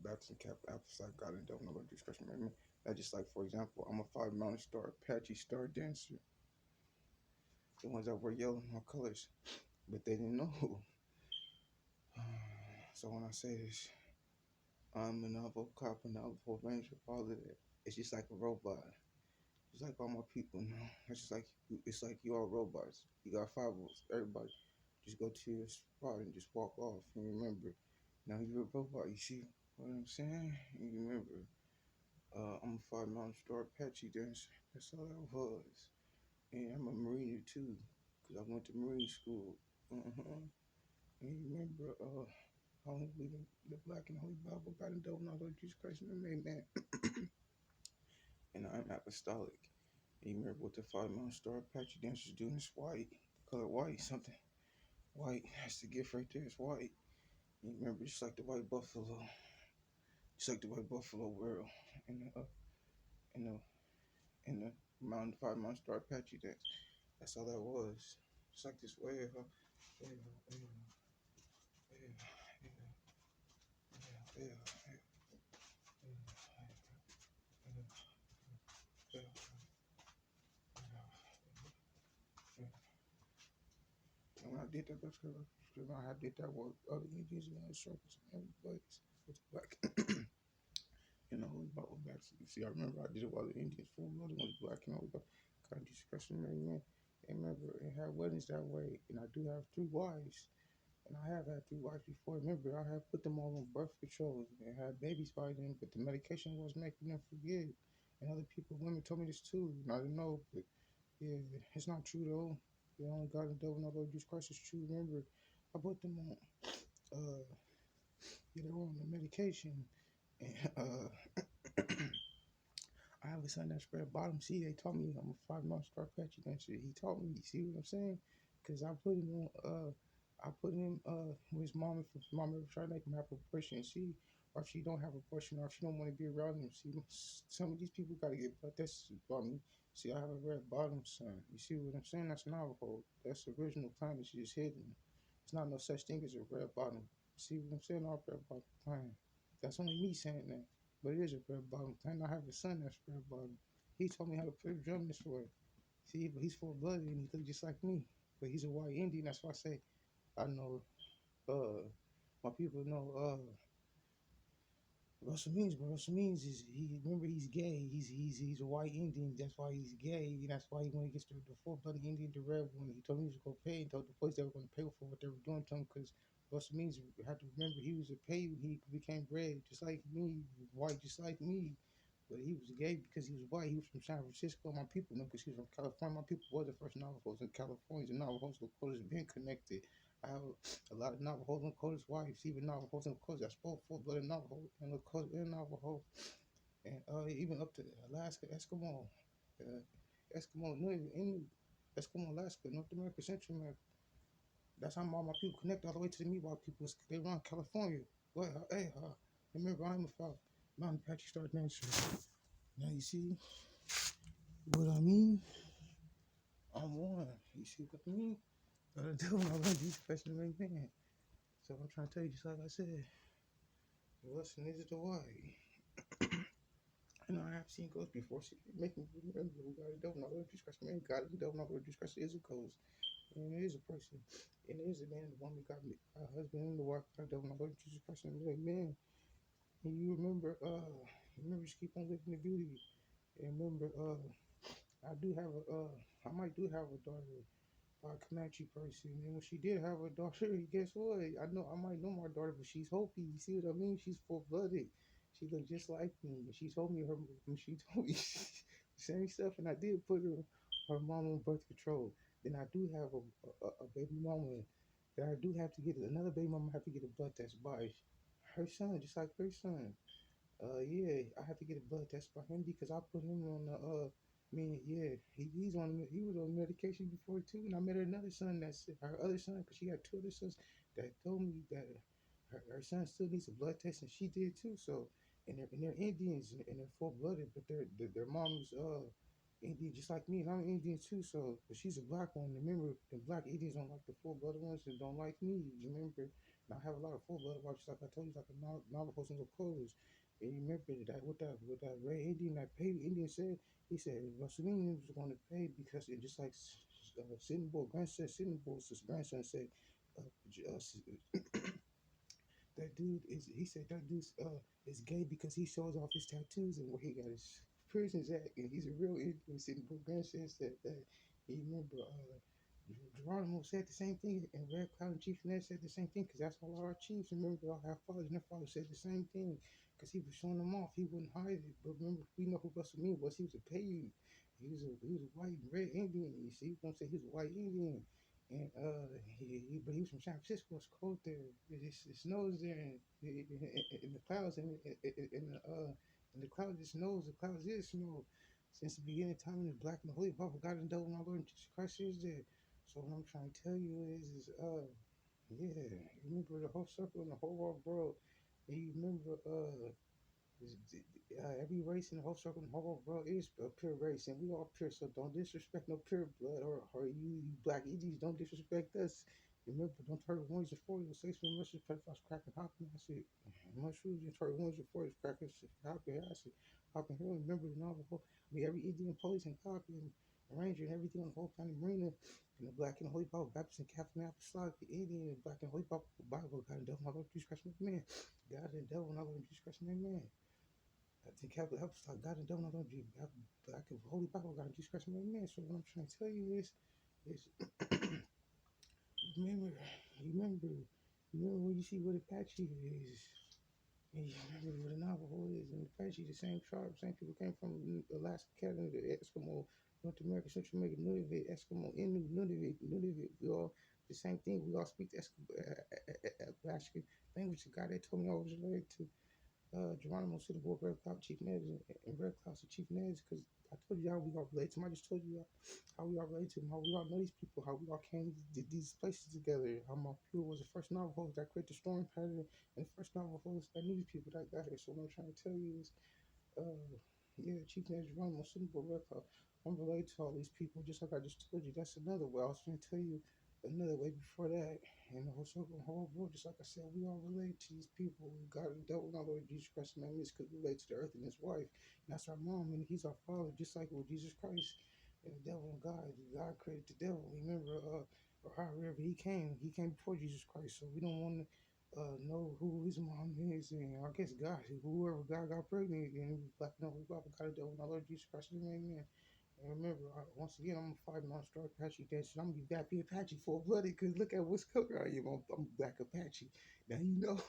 Batson Cap Alpha Psi God and Devil, no Lord Jesus Christ, remember me. That's just like, for example, I'm a 5 Mountain Star, Apache Star Dancer. The ones that wear yellow in my colors, but they didn't know. So when I say this, I'm a novel cop, a novel ranger, all of that. It's just like a robot. It's like all my people now. It's just like it's like you all robots. You got 5 volts. Everybody just go to your spot and just walk off. And remember, now you're a robot. You see what I'm saying? And you remember, I'm a 5 Mountain Star Apache dancer. That's all I was. And I'm a Marine too, cause I went to Marine school. Uh-huh. And you remember, only believe in the Black and Holy Bible, God and Devil, not Lord Jesus Christ, and Amen. And I'm apostolic. And you remember what the 5 Mountain Star Apache dancers do? It's white, the color white, something white. That's the gift right there. It's white. And you remember, just like the white buffalo, just like the white buffalo world, in in the in the Mountain 5 Mountain Star Apache dance. That's all that was. Just like this wave, huh? Yeah, yeah, yeah, yeah, yeah, yeah, yeah, yeah. And when I did that, that's because I did that with other Indians in other circles and everybody's with the black. You know, about back. See, I remember I did it while the Indians full blooded was black and all that kind of discussion, man. And remember, it had weddings that way, and I do have 3 wives. And I have had 3 wives before. Remember, I have put them all on birth control and had babies by them, but the medication was making them forget. And other people, women told me this too, and I didn't know, but yeah, it's not true though. You know, God and devil, not Lord Jesus Christ is true. Remember, I put them on, they're on the medication, and I have a son that's red bottom. See, they taught me I'm a 5 Mountain Star Apache dancer. He taught me. See what I'm saying? Cause I put him on. I put him with his mom. If his mom ever tried to make him have a portion, see, or if she don't have a portion, or if she don't want to be around him. See, some of these people gotta get blood tests about me. See, I have a red bottom son. You see what I'm saying? That's Navajo. That's the original plan. It's just hidden. It's not no such thing as a red bottom. See what I'm saying? Our red bottom plan. That's only me saying that. But it is a red bottom. And I have a son that's red bottom. He told me how to play the drum this way. See, but he's full blooded and he looks just like me. But he's a white Indian. That's why I say I know. My people know. Russell Means, but Russell Means is he. Remember, he's gay. He's a white Indian. That's why he's gay. And that's why he went against the full blooded Indian, the red one. He told me he was gonna pay. And told the police they were gonna pay for what they were doing to him because Russell Means had to remember he was a pay. He became red just like me, white just like me. But he was gay because he was white. He was from San Francisco. My people know because he was from California. My people were the first Navajos in California. The Navajos and Dakotas been connected. I have a lot of Navajos and Dakotas wives, even Navajos and Dakotas. I spoke full-blooded Navajo and Lakota and Navajo, and even up to Alaska, Eskimo, Eskimo, no, in Eskimo, Alaska, North America, Central America. That's how all my people connect all the way to the Miwok people. They run California. Well, hey, remember I'm a Mountain Apache Star Dancer. Now you see what I mean? I'm one. You see what I mean? Gotta do my love these professional right man. So I'm trying to tell you, just like I said, the lesson is the why. I know I have seen ghosts before. See, make me remember who God is devil, not Lord Jesus Christ. Man, God is the devil, not Lord Jesus Christ is a ghost. And it is a person. And it is a man, the woman, God, a husband, and the wife, God, devil, not Lord Jesus Christ. And like, man, and remember, just keep on living the beauty. And remember, I might do have a daughter by a Comanche person. And when she did have a daughter, guess what? I know I might know my daughter, but she's Hopi. You see what I mean? She's full blooded. She looked just like me. And she told me when she told me the same stuff, and I did put her mom on birth control. Then I do have a baby mama that I do have to get another baby mama have to get a blood test by her son, just like her son. Yeah, I had to get a blood test by him because I put him on the yeah, he was on medication before too, and I met another son that's her other son because she had 2 other sons that told me that her son still needs a blood test and she did too. So and they're Indians and they're full blooded, but their mom's Indian just like me and I'm Indian too. So but she's a black one. Remember the black Indians don't like the full blooded ones and don't like me. You remember? Now I have a lot of full blood watches, like I told you, like a Navajos and Lakotas. And you remember that what that Red Indian, that paid Indian said, he said Mussolini was going to pay because it just like Sitting Bull, grandson Sitting Bull's his grandson said, that dude is, he said that dude is gay because he shows off his tattoos and where he got his prisons at, and he's a real Indian. Sitting Bull grandson said that. He remember Geronimo said the same thing, and Red Cloud and Chief Ned said the same thing, because that's all our chiefs. Remember, all our fathers and their fathers said the same thing, because he was showing them off. He wouldn't hide it. But remember, we know who Russell Mean was. He was a Paiute. He was a white and red Indian. You see, you gonna say he was a white Indian, and but he was from San Francisco. It's cold there. It snows there, and in the clouds, and in the clouds it snows. The clouds is snow. Since the beginning of time, the black and the holy Bible, God and devil, and our Lord Jesus Christ is there. So what I'm trying to tell you yeah, you remember the whole circle and the whole world. And you remember every race in the whole circle and the whole world is a pure race, and we all pure. So don't disrespect no pure blood, or you black Indians, don't disrespect us. Remember, don't turn ones and fours and six and mushrooms, pedophiles, crack and hopping. I said, mushrooms and turn ones and fours, crackers, hopping. I said, hopping hill. Remember the Navajo. Every Indian police and cop and ranger and everything on the whole county marina. And the black and holy Bible, Baptist and Catholic Apostolic, the Indian and black and holy Bible, God and devil, my Lord Jesus Christ, man. God and devil, my Lord Jesus Christ, man. I think Catholic Apostolic, God and devil, my Lord Jesus, black and holy Bible, God and Jesus Christ, man. So what I'm trying to tell you is remember, remember, remember when you see what Apache is. And you remember what a Navajo is, and Apache, the same tribe, same people came from Alaska, Canada, Eskimo, North America, Central America, Nunavut, Eskimo, Innu, Nunavut. We all the same thing. We all speak the Alaska language. The guy that told me I was related to Geronimo City Boy, Red Cloud Chief Neds, and Red Cloud Chief Neds, because I told you how we all relate to him. I just told you how we all relate to him, how we all know these people, how we all came to these places together. How my people was the first Navajo that created the storm pattern, and the first Navajos that knew these people that got here. So what I'm trying to tell you is, yeah, Chief Neds Geronimo City Boy, Red Cloud. I'm related to all these people, just like I just told you. That's another way. I was trying to tell you another way before that. And the whole circle, the whole world, just like I said, we all relate to these people. We got and dealt with our Lord Jesus Christ, and that means because we relate to the earth and his wife. And that's our mom, and he's our father, just like with Jesus Christ. And the devil and God. God created the devil. Remember, or however he came before Jesus Christ. So we don't want to know who his mom is, and I guess God, whoever God got pregnant, and black no, we got the devil and our Lord Jesus Christ, amen. And remember, once again, I'm a 5 month star Apache dancer. I'm gonna be Bappy Apache full blooded, because look at what's color I am. I'm black Apache. Now you know.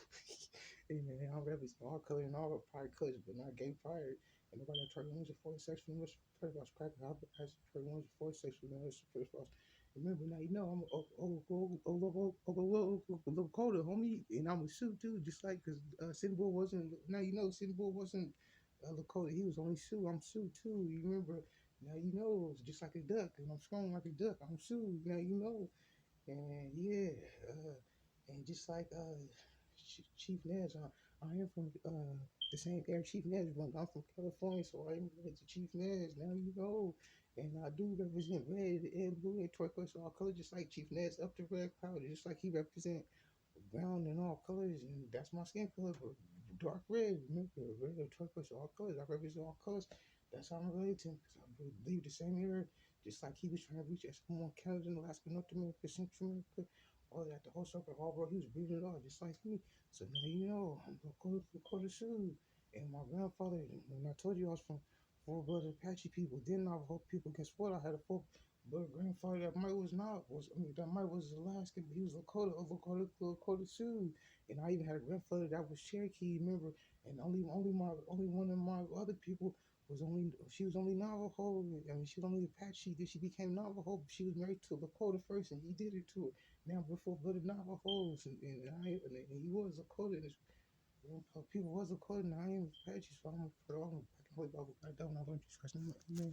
And I'm rebels all color and all pride colors, but not gay pride. And nobody that tried ones for sexual english first boss cracker. I tried ones for sexual english first boss. Remember now you know I'm a little colder, homie, and I'm a suit too, just like because Sinbul wasn't. Now you know Sinbul wasn't Lakota. He was only Sioux. I'm Sioux too. You remember? Now you know, it's just like a duck, and I'm strong like a duck. I'm Sioux. Now you know, and yeah, and just like Chief Nez, I am from the same area Chief Nez runs. I'm from California, so I am related to Chief Nez. Now you know, and I do represent red and blue and turquoise, all colors, just like Chief Nez up to red powder, just like he represent brown in all colors, and that's my skin color. But dark red, remember, red or turquoise, all colors. I represent all colors. That's how I'm related to him, because I believe the same era, just like he was trying to reach Eskimo, Canada, Alaska, North America, Central America, all that, the whole circle, all bro, he was breathing it all, just like me. So now you know, I'm Lakota Sioux. And my grandfather, when I told you I was from four brother Apache people, then Navajo people, guess what? I had a four but grandfather that might was not was I mean that might was Alaskan, but he was Lakota Sioux. And I even had a grandfather that was Cherokee, remember, and only one of my other people was only she was only Navajo. I mean she was only Apache, then she became Navajo, but she was married to a Lakota first and he did it to her. Now before blooded Navajos and he was Lakota and his people was Lakota and I am Apache, so I'm for all I can hold Bible. I don't know, I don't just